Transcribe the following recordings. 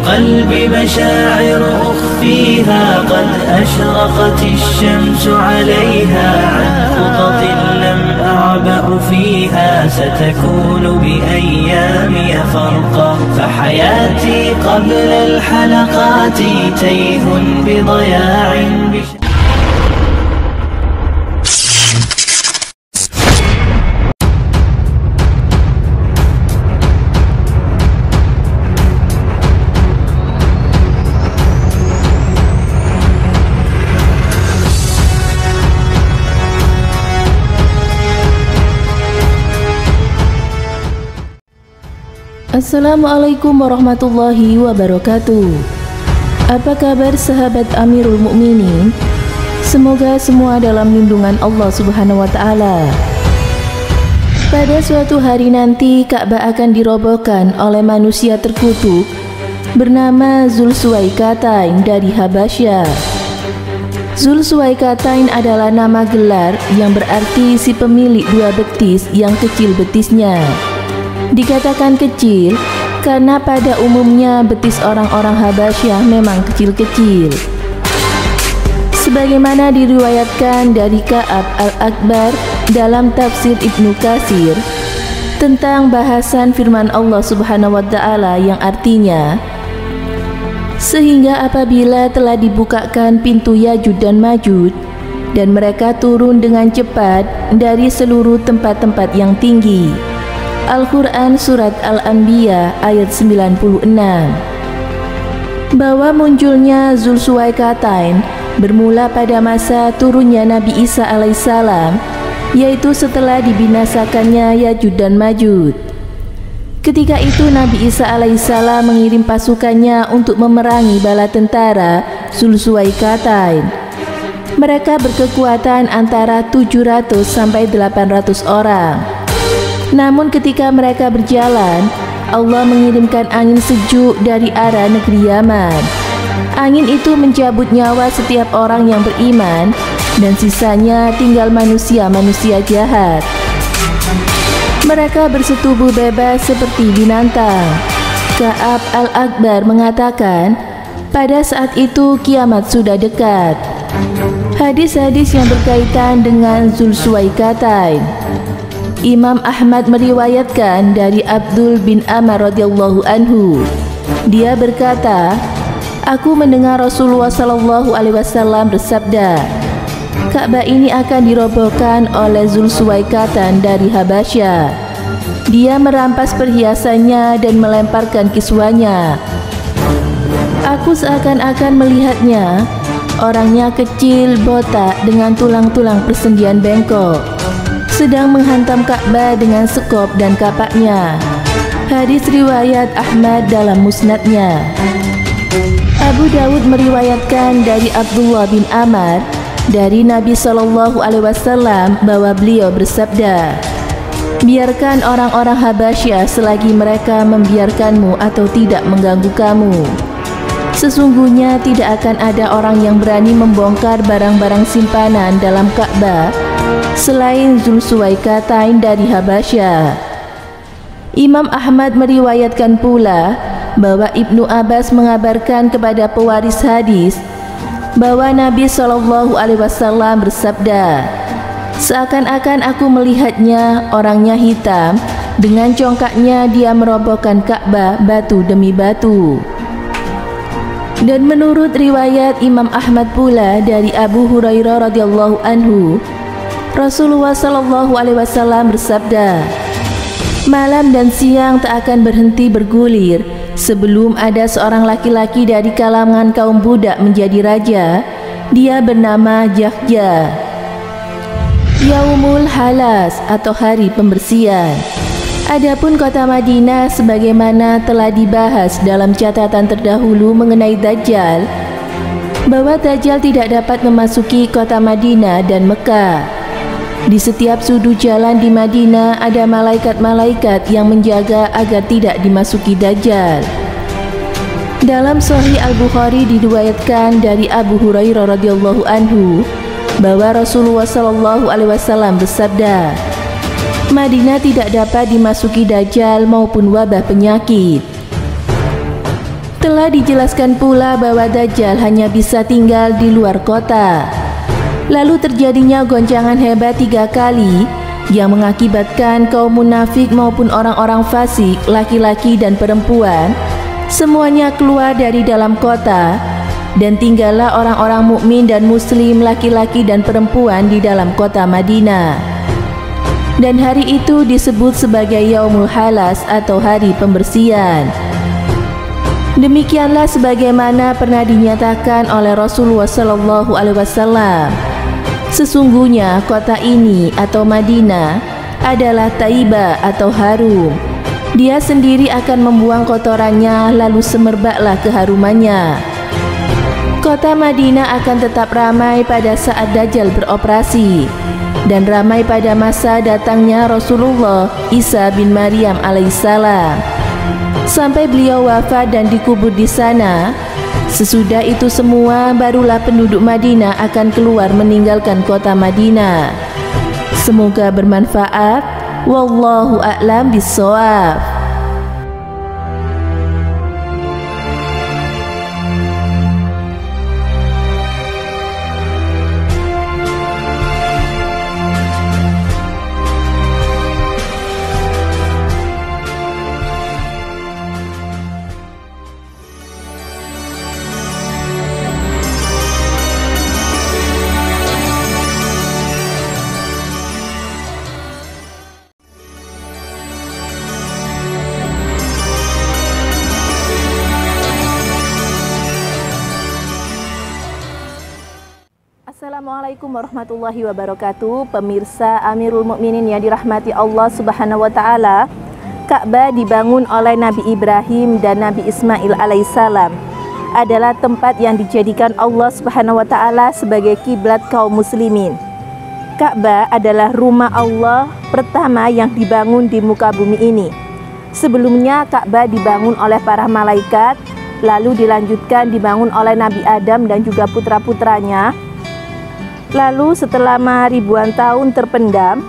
قلبي مشاعر أخفيها قد أشرقت الشمس عليها عن خطط لم أعبأ فيها ستكون بأيامي فرقا فحياتي قبل الحلقات تيه بضياع Assalamualaikum warahmatullahi wabarakatuh. Apa kabar sahabat Amirul Mukminin? Semoga semua dalam lindungan Allah Subhanahu wa Ta'ala. Pada suatu hari nanti Ka'bah akan dirobohkan oleh manusia terkutuk bernama Zulsuwaikatain dari Habasyah. Zulsuwaikatain adalah nama gelar yang berarti si pemilik dua betis yang kecil betisnya. Dikatakan kecil karena pada umumnya betis orang-orang Habasyah memang kecil-kecil. Sebagaimana diriwayatkan dari Ka'ab al-Akbar dalam tafsir Ibnu Katsir tentang bahasan firman Allah Subhanahu wa Ta'ala yang artinya, sehingga apabila telah dibukakan pintu Yajud dan Majud dan mereka turun dengan cepat dari seluruh tempat-tempat yang tinggi. Al-Quran Surat Al-Anbiya ayat 96. Bahwa munculnya Zulsuwaikatain bermula pada masa turunnya Nabi Isa alaihissalam, yaitu setelah dibinasakannya Yajud dan Majud. Ketika itu Nabi Isa alaihissalam mengirim pasukannya untuk memerangi bala tentara Zulsuwaikatain. Mereka berkekuatan antara 700 sampai 800 orang. Namun ketika mereka berjalan, Allah mengirimkan angin sejuk dari arah negeri Yaman. Angin itu mencabut nyawa setiap orang yang beriman dan sisanya tinggal manusia-manusia jahat. Mereka bersetubuh bebas seperti binatang. Ka'ab al-Akbar mengatakan, pada saat itu kiamat sudah dekat. Hadis-hadis yang berkaitan dengan Zulsuwaikatain. Imam Ahmad meriwayatkan dari Abdul bin Amr radhiyallahu anhu. Dia berkata, aku mendengar Rasulullah sallallahu alaihi wasallam bersabda, Ka'bah ini akan dirobohkan oleh Zulsuwaikatan dari Habasyah. Dia merampas perhiasannya dan melemparkan kiswahnya. Aku seakan-akan melihatnya. Orangnya kecil, botak dengan tulang-tulang persendian bengkok, sedang menghantam Ka'bah dengan sekop dan kapaknya. Hadis riwayat Ahmad dalam musnadnya. Abu Dawud meriwayatkan dari Abdullah bin Amr dari Nabi Shallallahu Alaihi Wasallam bahwa beliau bersabda, biarkan orang-orang Habasyah selagi mereka membiarkanmu atau tidak mengganggu kamu. Sesungguhnya tidak akan ada orang yang berani membongkar barang-barang simpanan dalam Ka'bah selain Zulsuwaikatain dari Habasyah. Imam Ahmad meriwayatkan pula bahwa Ibnu Abbas mengabarkan kepada pewaris hadis bahwa Nabi Shallallahu Alaihi Wasallam bersabda, seakan-akan aku melihatnya, orangnya hitam, dengan congkaknya dia merobohkan Ka'bah batu demi batu. Dan menurut riwayat Imam Ahmad pula dari Abu Hurairah radhiyallahu anhu, Rasulullah Shallallahu Alaihi Wasallam bersabda, malam dan siang tak akan berhenti bergulir sebelum ada seorang laki-laki dari kalangan kaum budak menjadi raja. Dia bernama Jahja. Yaumul Halas atau hari pembersihan. Adapun kota Madinah sebagaimana telah dibahas dalam catatan terdahulu mengenai Dajjal, bahwa Dajjal tidak dapat memasuki kota Madinah dan Mekah. Di setiap sudut jalan di Madinah ada malaikat-malaikat yang menjaga agar tidak dimasuki Dajjal. Dalam Sahih Al-Bukhari diriwayatkan dari Abu Hurairah radhiyallahu anhu bahwa Rasulullah sallallahu alaihi wasallam bersabda, Madinah tidak dapat dimasuki Dajjal maupun wabah penyakit. Telah dijelaskan pula bahwa Dajjal hanya bisa tinggal di luar kota. Lalu terjadinya goncangan hebat 3 kali yang mengakibatkan kaum munafik maupun orang-orang fasik, laki-laki dan perempuan, semuanya keluar dari dalam kota, dan tinggallah orang-orang mukmin dan muslim, laki-laki dan perempuan di dalam kota Madinah. Dan hari itu disebut sebagai Yaumul Halas atau hari pembersihan. Demikianlah sebagaimana pernah dinyatakan oleh Rasulullah SAW. Sesungguhnya kota ini atau Madinah adalah Taibah atau harum. Dia sendiri akan membuang kotorannya, lalu semerbaklah keharumannya. Kota Madinah akan tetap ramai pada saat Dajjal beroperasi, dan ramai pada masa datangnya Rasulullah Isa bin Maryam alaihissalam, sampai beliau wafat dan dikubur di sana. Sesudah itu semua, barulah penduduk Madinah akan keluar meninggalkan kota Madinah. Semoga bermanfaat. Wallahu a'lam bishawab. Assalamualaikum warahmatullahi wabarakatuh. Pemirsa Amirul Mukminin yang dirahmati Allah Subhanahu wa taala, Ka'bah dibangun oleh Nabi Ibrahim dan Nabi Ismail alaihissalam. Adalah tempat yang dijadikan Allah Subhanahu wa taala sebagai kiblat kaum muslimin. Ka'bah adalah rumah Allah pertama yang dibangun di muka bumi ini. Sebelumnya Ka'bah dibangun oleh para malaikat, lalu dilanjutkan dibangun oleh Nabi Adam dan juga putra-putranya. Lalu setelah ribuan tahun terpendam,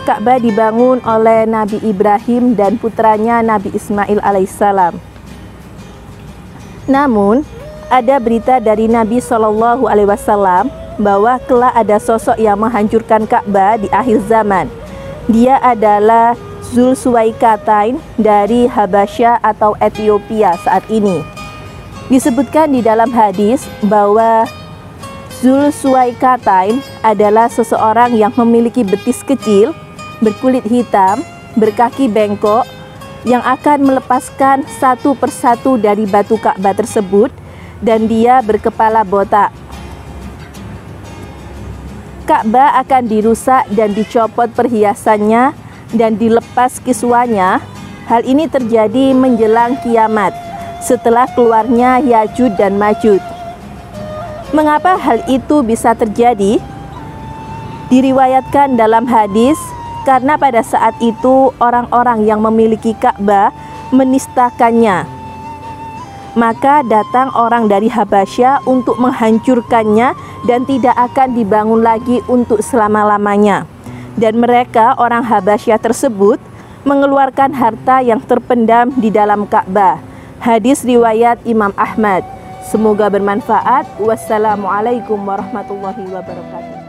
Ka'bah dibangun oleh Nabi Ibrahim dan putranya Nabi Ismail alaihissalam. Namun, ada berita dari Nabi SAW bahwa kelak ada sosok yang menghancurkan Ka'bah di akhir zaman. Dia adalah Zulsuwaikatain dari Habasyah atau Ethiopia saat ini. Disebutkan di dalam hadis bahwa Zulsuwaikatain adalah seseorang yang memiliki betis kecil, berkulit hitam, berkaki bengkok, yang akan melepaskan satu persatu dari batu Ka'bah tersebut, dan dia berkepala botak. Ka'bah akan dirusak dan dicopot perhiasannya dan dilepas kiswanya. Hal ini terjadi menjelang kiamat, setelah keluarnya Ya'juj dan Ma'juj. Mengapa hal itu bisa terjadi? Diriwayatkan dalam hadis, karena pada saat itu orang-orang yang memiliki Ka'bah menistakannya. Maka datang orang dari Habasyah untuk menghancurkannya dan tidak akan dibangun lagi untuk selama-lamanya. Dan mereka, orang Habasyah tersebut, mengeluarkan harta yang terpendam di dalam Ka'bah. Hadis riwayat Imam Ahmad. Semoga bermanfaat. Wassalamualaikum warahmatullahi wabarakatuh.